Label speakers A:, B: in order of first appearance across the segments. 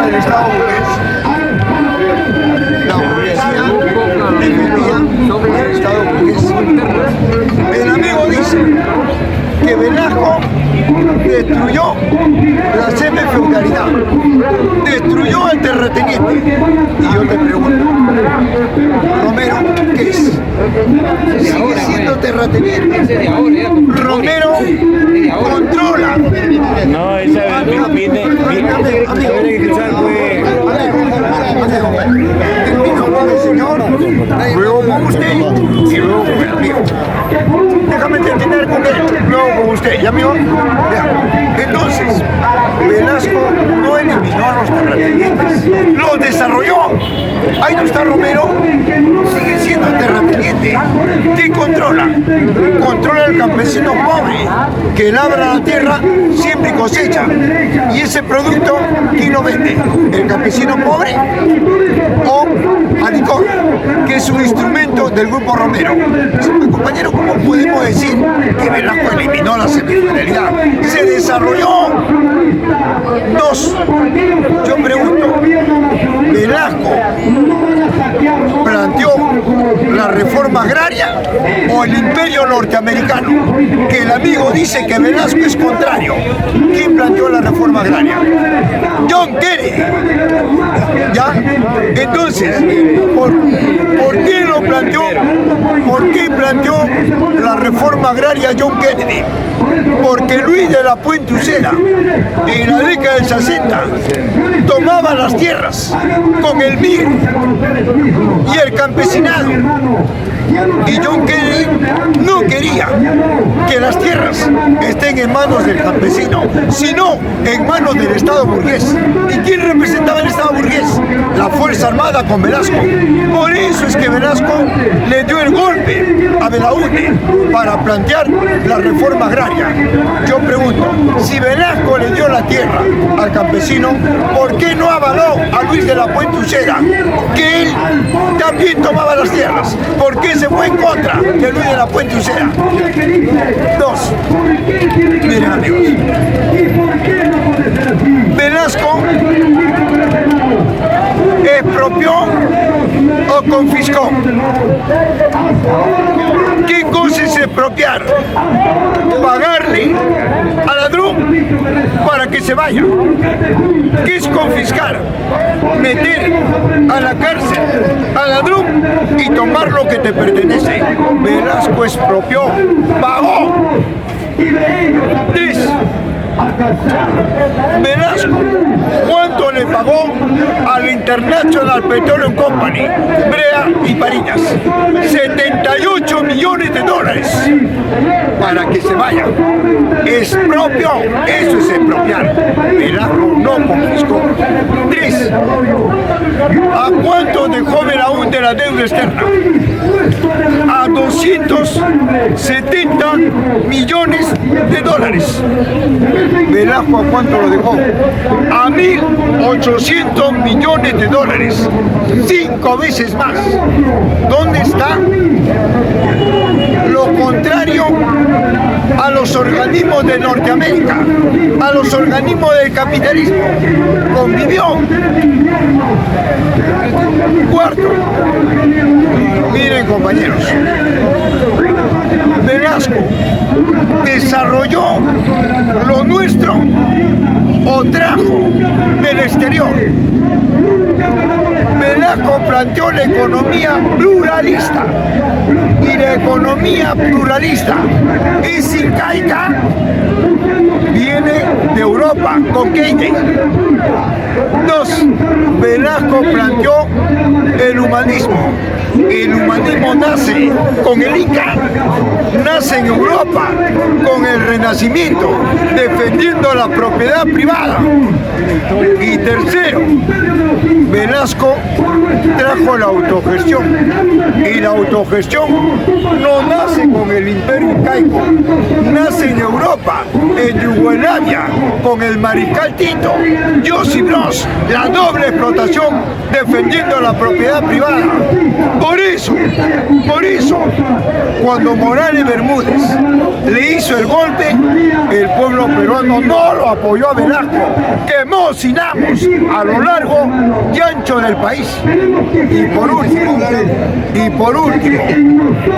A: del Estado burgués. La burguesía defendía el Estado burgués. El amigo dice que Velasco destruyó la semifeudalidad, destruyó al terrateniente. Y yo te pregunto, Romero, ¿qué es? Sigue siendo terrateniente. Romero controla.
B: No, esa viene
A: señor, luego con usted y luego con el amigo. Déjame terminar con él, luego con usted. ¿Ya, amigo? Ya. Entonces, Velasco no eliminó a los terratenientes, los desarrolló. Ahí no está Romero, sigue siendo terrateniente. ¿Qué controla? Controla al campesino pobre, que labra la tierra, siempre cosecha. Y ese producto, ¿quién lo vende? ¿El campesino pobre o Anicor, que es un instrumento del grupo Romero? Compañero, ¿cómo podemos decir que Velasco eliminó la semifeudalidad? Se desarrolló. Dos, yo pregunto, ¿Velasco planteó la reforma agraria o el imperio norteamericano? Que el amigo dice que Velasco es contrario. ¿Quién planteó la reforma agraria? John Kennedy. ¿Ya? Entonces, ¿por qué lo planteó? ¿Por qué planteó la reforma agraria John Kennedy? Porque Luis de la Puente Uceda, en la década del 60, tomaba las tierras con el MIR y el campesinado. Y John Kennedy no quería que las tierras estén en manos del campesino, sino en manos del Estado burgués. ¿Y quién representaba el Estado burgués? La Fuerza Armada con Velasco. Por eso es que Velasco le dio el golpe a Belaúnde para plantear la reforma agraria. Yo pregunto, si Velasco le dio la tierra al campesino, ¿por qué no avaló a Luis de la Puente Uceda, que él también tomaba las tierras? ¿Por qué se fue en contra de Luis de la Puente Uceda? Dos, miren amigos, Velasco expropió o confiscó. ¿Qué cosa es expropiar? Pagarle a ladrón para que se vaya. ¿Qué es confiscar? Meter a la cárcel al ladrón y tomar lo que te pertenece. Velasco expropió, pagó. Tres, Velasco, ¿cuánto le pagó al International Petroleum Company, Brea y Pariñas? 78 millones de dólares para que se vaya. Expropió, eso es expropiar. Velasco no confiscó. Tres, ¿a cuánto dejó Belaúnde la deuda externa? A 270 millones de dólares. Velasco, ¿a cuánto lo dejó? A 1.800 millones de dólares. 5 veces más. ¿Dónde está lo contrario a los organismos de Norteamérica, a los organismos del capitalismo? Convivió. Cuarto, miren compañeros, Velasco desarrolló lo nuestro o trajo del exterior. Velasco planteó la economía pluralista, y la economía pluralista es incaica, viene de Europa con Keynes. Dos, Velasco planteó el humanismo. El humanismo nace con el Inca, nace en Europa con el Renacimiento, defendiendo la propiedad privada. Y tercero, Velasco Velasco trajo la autogestión, y la autogestión no nace con el imperio incaico, nace en Europa, en Yugoslavia, con el mariscal Tito, Josip Broz, la doble explotación defendiendo la propiedad privada. Por eso, cuando Morales Bermúdez le hizo el golpe, el pueblo peruano no lo apoyó a Velasco, quemó Sinamos a lo largo y ancho del país. Y por último,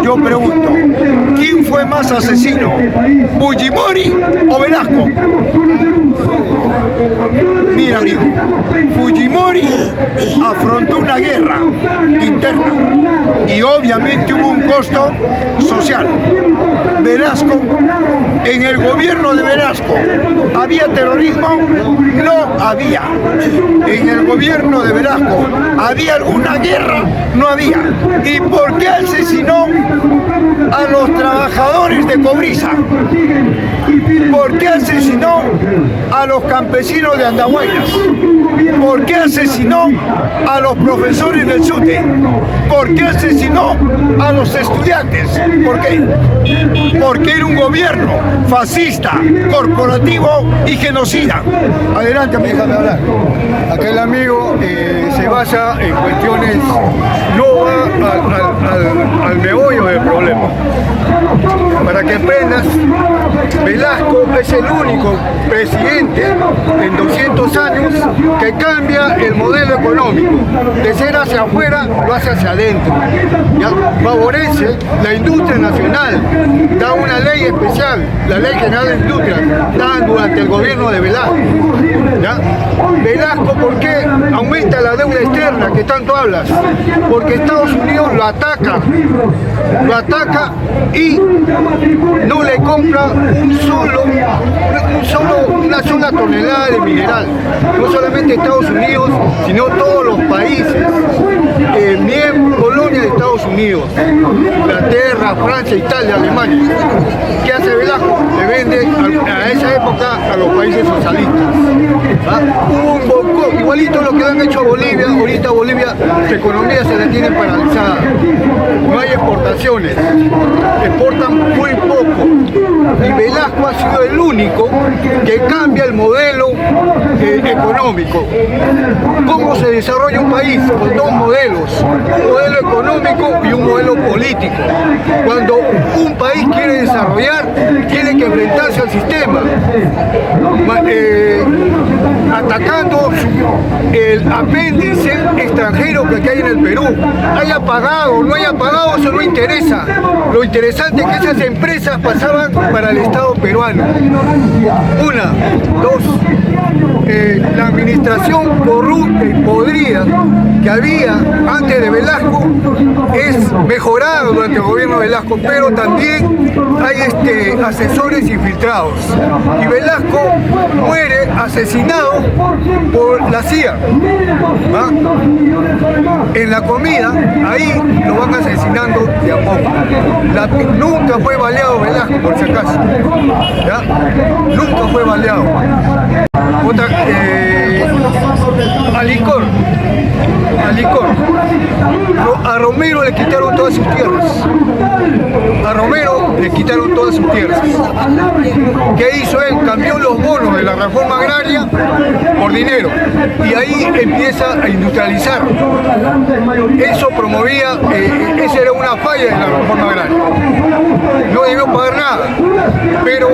A: yo pregunto, ¿quién fue más asesino, Fujimori o Velasco? Mira, amigo, Fujimori afrontó una guerra interna y obviamente hubo un costo social. Velasco, en el gobierno de Velasco, ¿había terrorismo? No había. En el gobierno de Velasco, ¿había alguna guerra? No había. ¿Y por qué asesinó a los trabajadores de Cobriza? ¿Por qué asesinó a los campesinos de Andahuaylas? ¿Por qué asesinó a los profesores del SUTE? ¿Por qué asesinó a los estudiantes? ¿Por qué? Porque era un gobierno fascista, corporativo y genocida. Adelante, amigo.
C: Déjame hablar. Acá el amigo se basa en cuestiones, no va al meollo del problema. Para que aprendas, Velasco es el único presidente en 200 años que cambia el modelo económico. De ser hacia afuera, lo hace hacia adentro. ¿Ya? Favorece la industria nacional, da una ley especial, la Ley General de Industria, da durante el gobierno de Velasco. ¿Ya? Velasco, ¿por qué aumenta la deuda externa que tanto hablas? Porque Estados Unidos lo ataca y no le compra una sola tonelada de mineral. No solamente Estados Unidos, sino todos los países, colonia de Estados Unidos, Inglaterra, Francia, Italia, Alemania. ¿Qué hace Velasco? Le vende a esa época a los países socialistas. ¿Ah? Hubo un boicot, igualito lo que han hecho a Bolivia. Ahorita Bolivia, su economía se la tiene paralizada. No hay exportaciones, exportan muy poco. Y Velasco ha sido el único que cambia el modelo económico. ¿Cómo se desarrolla un país? Con dos modelos, un modelo económico y un modelo político. Cuando un país quiere desarrollar, tiene que enfrentarse al sistema, atacando el apéndice extranjero que hay en el Perú. Haya pagado o no haya pagado, eso no interesa. Lo interesante es que esas empresas pasaban para el Estado peruano. Una, dos, la administración corrupta y podrida que había antes de Velasco es mejorada durante el gobierno de Velasco, pero también hay asesores infiltrados. Y Velasco muere asesinado por la CIA. ¿Va? En la comida, ahí lo van asesinando de a poco. Nunca fue baleado Velasco, por si acaso. ¿Ya? Nunca fue baleado. Alicor. A Romero le quitaron todas sus tierras. ¿Qué hizo él? Cambió los bonos de la reforma agraria por dinero. Y ahí empieza a industrializar. Eso promovía, esa era una falla de la reforma agraria. No debió pagar nada. Pero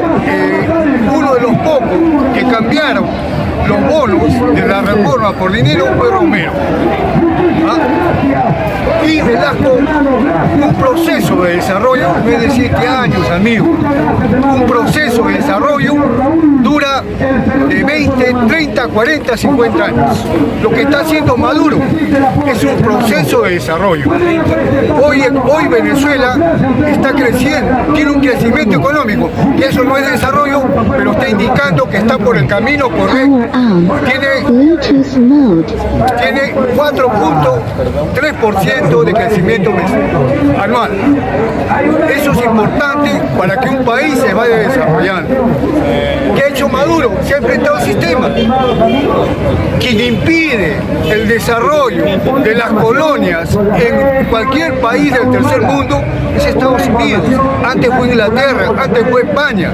C: uno de los pocos que cambiaron los bonos de la reforma por dinero fue Romero. ¿Ah? Y Velasco, un proceso de desarrollo, no es de 7 años, amigo. Un proceso de desarrollo dura de 20, 30, 40, 50 años. Lo que está haciendo Maduro es un proceso de desarrollo. Hoy Venezuela está creciendo, tiene un crecimiento económico, y eso no es desarrollo, pero está indicando que está por el camino correcto. Tiene 4.3% de crecimiento anual. Eso es importante para que un país se vaya desarrollando. ¿Qué hecho Maduro? Se ha enfrentado al sistema. Quien impide el desarrollo de las colonias en cualquier país del tercer mundo es Estados Unidos. Antes fue Inglaterra, antes fue España.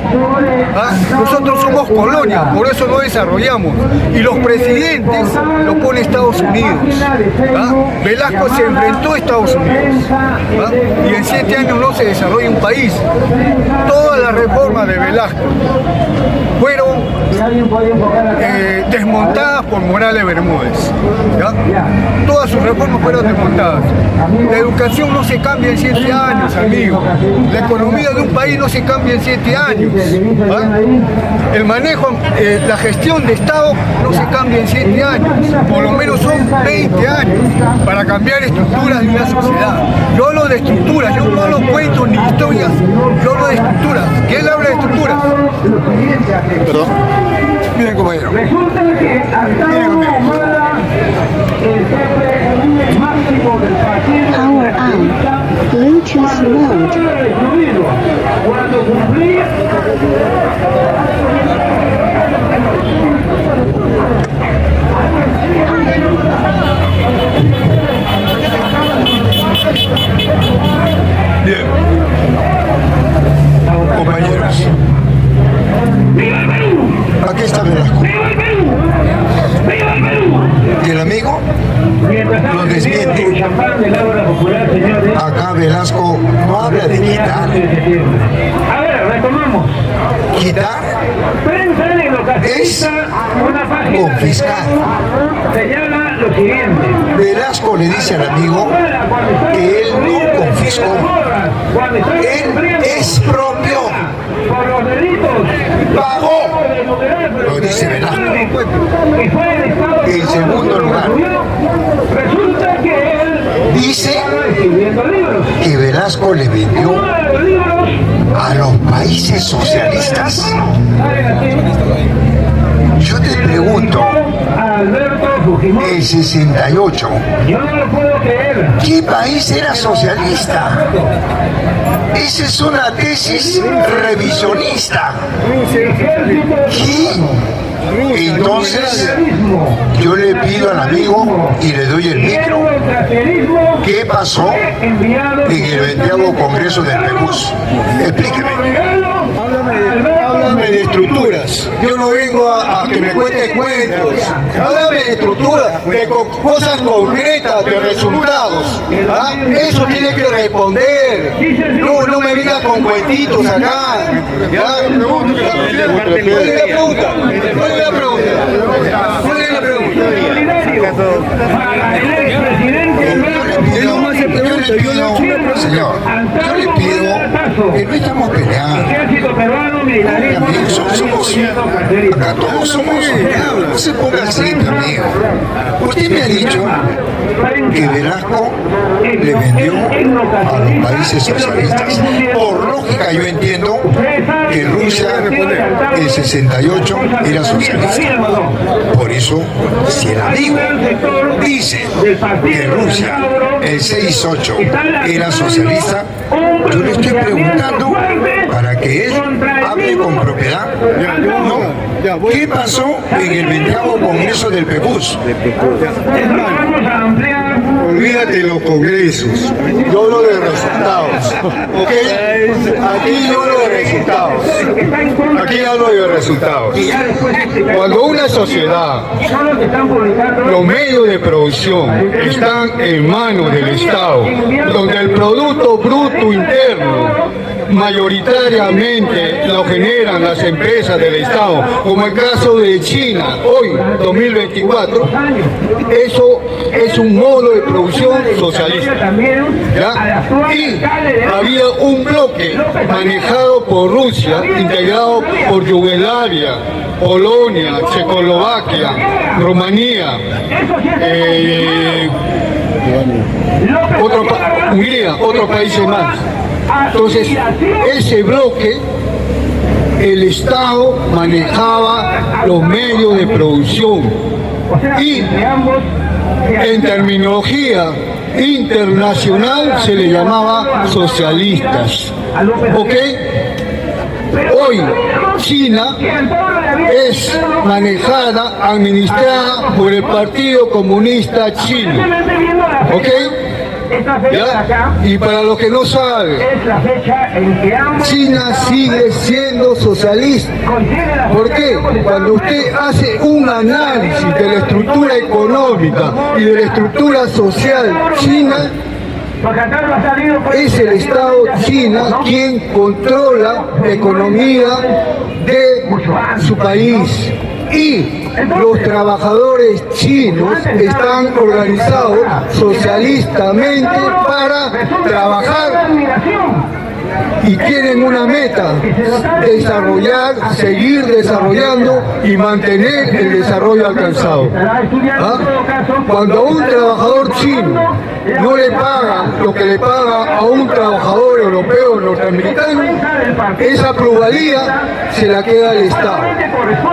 C: ¿Ah? Nosotros somos colonia, por eso no desarrollamos. Y los presidentes lo pone Estados Unidos. ¿Ah? Velasco se enfrentó a Estados Unidos. ¿Ah? Y en 7 años no se desarrolla un país. Todas las reformas de Velasco fueron desmontadas por Morales Bermúdez. ¿Ya? Todas sus reformas fueron desmontadas. La educación no se cambia en 7 años, amigo. La economía de un país no se cambia en 7 años. ¿Ah? El manejo, la gestión de Estado no se cambia en 7 años. Por lo menos son 20 años para cambiar estructuras de una sociedad. Yo hablo de estructuras, yo no hablo cuentos ni historias, yo hablo de estructuras. ¿Quién habla de estructuras?
A: Perdón. Miren, compañero.
D: Resulta que Arturo Humala, el jefe máximo del partido,
E: Power on. Bluetooth mode.
D: cuando cumplía
A: Bien. Compañeros. Aquí está Velasco. Y el amigo lo desmiente. Acá Velasco no habla de quitar.
D: A ver, retomamos.
A: Quitar
D: Prensa
A: es
D: una página
A: confiscar.
D: señala lo siguiente.
A: Velasco le dice al amigo que él no confiscó. Él expropió.
D: Por los delitos
A: Pagó.
D: de moderar,
A: Lo dice Velasco.
D: que fue el Estado
A: En segundo lugar,
D: resulta que él
A: dice
D: estaba escribiendo libros.
A: que Velasco le vendió
D: Uno de los libros
A: a los países socialistas.
D: sale aquí
A: Yo te pregunto,
D: a Alberto Fujimori.
A: el 68,
D: Yo no lo puedo creer.
A: ¿qué país era socialista? Esa es una tesis revisionista. ¿Qué? Entonces, yo le pido al amigo y le doy el micro. ¿Qué pasó en el 20º Congreso del Perús? Explíqueme. Háblame de estructuras. Yo no vengo a que me cuentes cuentos. Háblame de estructuras, de cosas concretas, de resultados. ¿Ah? Eso tiene que responder. No me venga con cuentitos acá. ¿Ya? ¿Cuál es la pregunta? ¿Cuál es la pregunta? ¿Cuál es la pregunta?
D: Para el expresidente
A: Señor, yo le pido que no estamos peleando.
D: Ejército peruano, militarismo,
A: Acá todos somos, no se ponga así, amigo. Usted me ha dicho que Velasco le vendió a los países socialistas. Por lógica yo entiendo que Rusia en 68 era socialista. Por eso, si el amigo dice que Rusia en 68 era socialista, yo le estoy preguntando para que él hable con propiedad. No. ¿Qué pasó en el 20º Congreso del PEPUS?
D: Vamos a ampliar.
C: Olvídate de los congresos. Yo hablo de resultados. ¿Ok? Aquí yo hablo de resultados. Aquí hablo de resultados. Cuando una sociedad,
D: Son los que están publicando.
C: los medios de producción están en manos del Estado, donde el Producto Bruto Interno mayoritariamente lo generan las empresas del Estado, como el caso de China, hoy, 2024, eso es un modo de producción socialista. ¿Ya? Y había un bloque manejado por Rusia, integrado por Yugoslavia, Polonia, Checoslovaquia, Rumanía, Hungría, otros países más. Entonces, ese bloque, el Estado manejaba los medios de producción y en terminología internacional se le llamaba socialistas. ¿Ok? Hoy China es manejada, administrada por el Partido Comunista Chino. ¿Ok? ¿Ya? Y para los que no saben, China sigue siendo socialista. ¿Por qué? Cuando usted hace un análisis de la estructura económica y de la estructura social china, es el Estado China quien controla la economía de su país. Y los trabajadores chinos están organizados socialistamente para trabajar y tienen una meta: desarrollar, seguir desarrollando y mantener el desarrollo alcanzado. ¿Ah? Cuando a un trabajador chino no le paga lo que le paga a un trabajador europeo o norteamericano, esa plusvalía se la queda al Estado.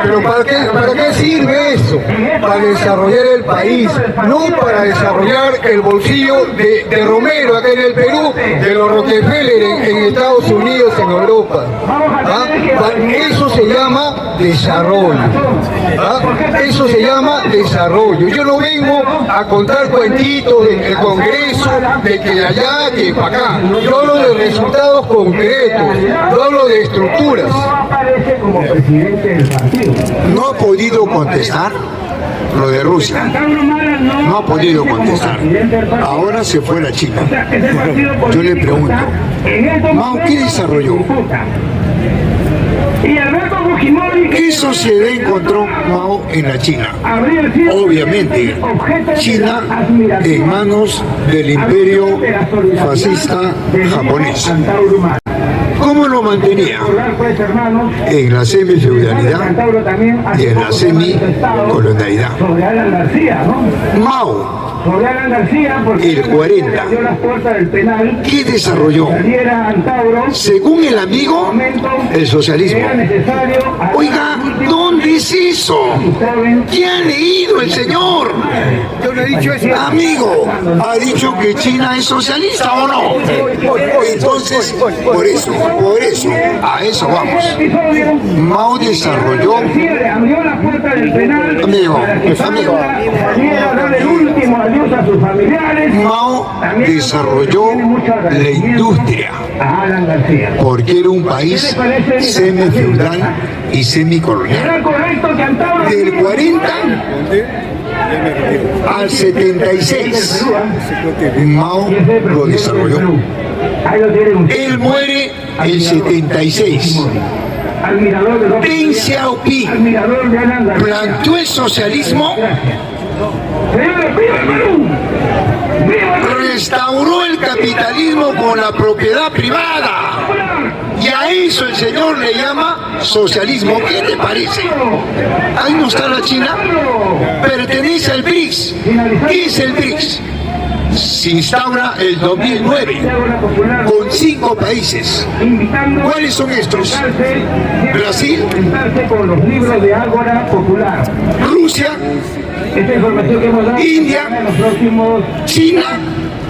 C: ¿Pero para qué sirve eso? Para desarrollar el país, no para desarrollar el bolsillo de Romero acá en el Perú, de los Rockefeller en Estados Unidos, en Europa. ¿Ah? Eso se llama desarrollo. ¿Ah? Eso se llama desarrollo. Yo no vengo a contar cuentitos del Congreso, de que allá, que para acá. Yo hablo de resultados concretos, yo hablo de estructuras.
A: No ha podido contestar lo de Rusia. No ha podido contestar. Ahora se fue a China. Yo le pregunto, Mao, ¿qué desarrolló? ¿Qué sociedad encontró Mao en la China? Obviamente, China en manos del imperio fascista japonés. ¿Cómo lo mantenía? En la semifeudalidad y en la semicolonialidad. Mao, el 40, ¿qué desarrolló? Según el amigo, el socialismo. Oiga, ¿dónde es eso? ¿Qué ha leído el señor?
C: Yo no he dicho eso.
A: Amigo, ¿ha dicho que China es socialista o no? Entonces, por eso, a eso vamos. Mao desarrolló... Amigo, Mao desarrolló la industria porque era un país semifeudal y semicolonial. Del 40 al 76, Mao lo desarrolló. Él muere en 76. Deng Xiaoping planteó el socialismo, restauró el capitalismo con la propiedad privada, y a eso el señor le llama socialismo. ¿Qué te parece? Ahí no está la China, pertenece al BRICS. ¿Qué es el BRICS? Se instaura el 2009 con 5 países. ¿Cuáles son estos? Brasil, Rusia, India, China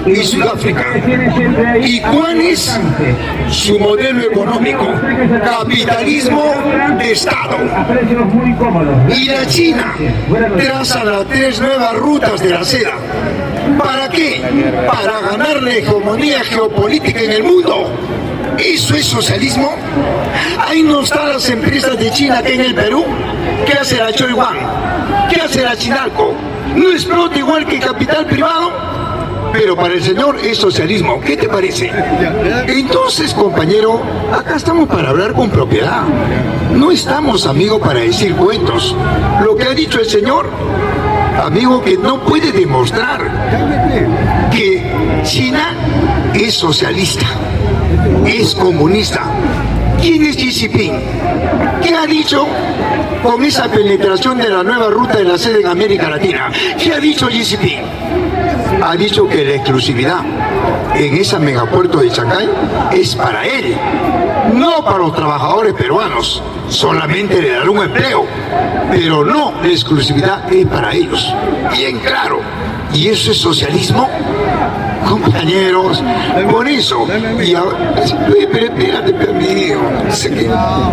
A: y Sudáfrica. ¿Y cuál es su modelo económico? Capitalismo de Estado. Y la China traza las 3 nuevas rutas de la seda. ¿Para qué? Para ganar la hegemonía geopolítica en el mundo. ¿Eso es socialismo? Ahí no están las empresas de China que en el Perú. ¿Qué hace la Choyuan? ¿Qué hace la Chinalco? ¿No explota igual que el capital privado? Pero para el señor es socialismo. ¿Qué te parece? Entonces, compañero, acá estamos para hablar con propiedad. No estamos, amigo, para decir cuentos. Lo que ha dicho el señor, amigo, que no puede demostrar que China es socialista, es comunista. ¿Quién es Xi Jinping? ¿Qué ha dicho con esa penetración de la nueva ruta de la seda en América Latina? ¿Qué ha dicho Xi Jinping? Ha dicho que la exclusividad en ese megapuerto de Chancay es para él, no para los trabajadores peruanos. Solamente le dará un empleo, pero no, la exclusividad es para ellos. Bien claro. ¿Y eso es socialismo? compañeros, por eso. Y ahora, pero espérate, amigo.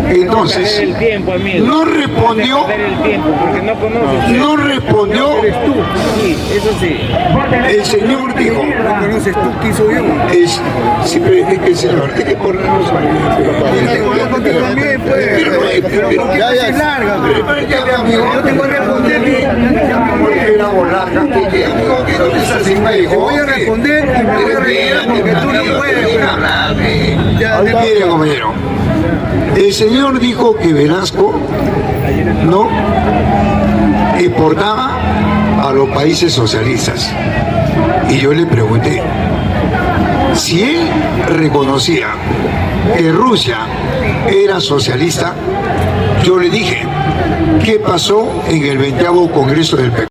A: Entonces,
B: El tiempo, amigo.
A: no respondió,
B: Perder el tiempo, porque no conoces.
A: no respondió.
B: Sí, eso sí.
A: El señor dijo,
C: ¿No conoces tú quién soy yo?
A: siempre es que el señor, hay que ponernos
C: También, pues.
A: ya es larga, yo
C: te voy a responder.
A: Era volarga, amigo, que no te estás sin
C: Te voy a responder y me voy a retirar porque tú no puedes.
A: Mire, compañero, el señor dijo que Velasco no exportaba a los países socialistas. Y yo le pregunté, si él reconocía que Rusia era socialista, yo le dije, ¿qué pasó en el 20º Congreso del PEC?